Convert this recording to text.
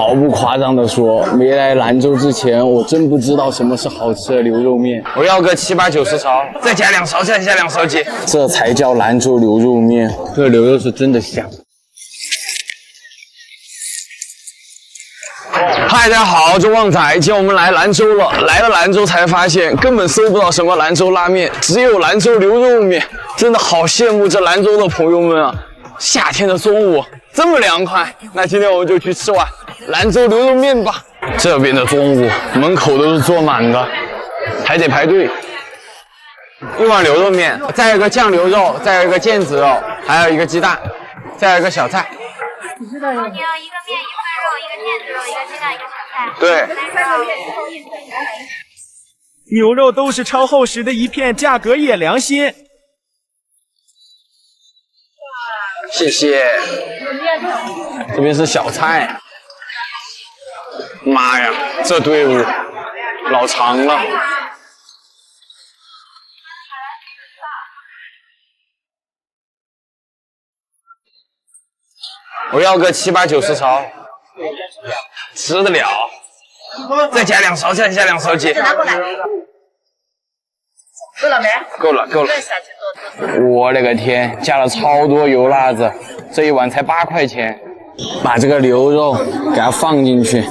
毫不夸张的说，没来兰州之前，我真不知道什么是好吃的牛肉面。我要个7、8、90勺，再加2勺，再加2勺鸡，这才叫兰州牛肉面。这牛肉是真的香。嗨，大家好，我是旺仔。今天我们来兰州了，来了兰州才发现根本搜不到什么兰州拉面，只有兰州牛肉面。真的好羡慕这兰州的朋友们啊！夏天的中午这么凉快，那今天我们就去吃碗兰州牛肉面吧。这边的中午门口都是坐满的，还得排队。一碗牛肉面，再有一个酱牛肉，再有一个腱子肉，还有一个鸡蛋，再有一个小菜。你要一个面、一份肉、一个腱子肉、一个鸡蛋、一个小菜。对。牛肉都是超厚实的一片，价格也良心。谢谢。这边是小菜。妈呀，这队伍老长了。我要个7、8、90勺，吃得了。再加2勺，再加2勺鸡。拿过来。够了没？够了，够了。我勒个天，加了超多油辣子，这一碗才8块钱。把这个牛肉给它放进去。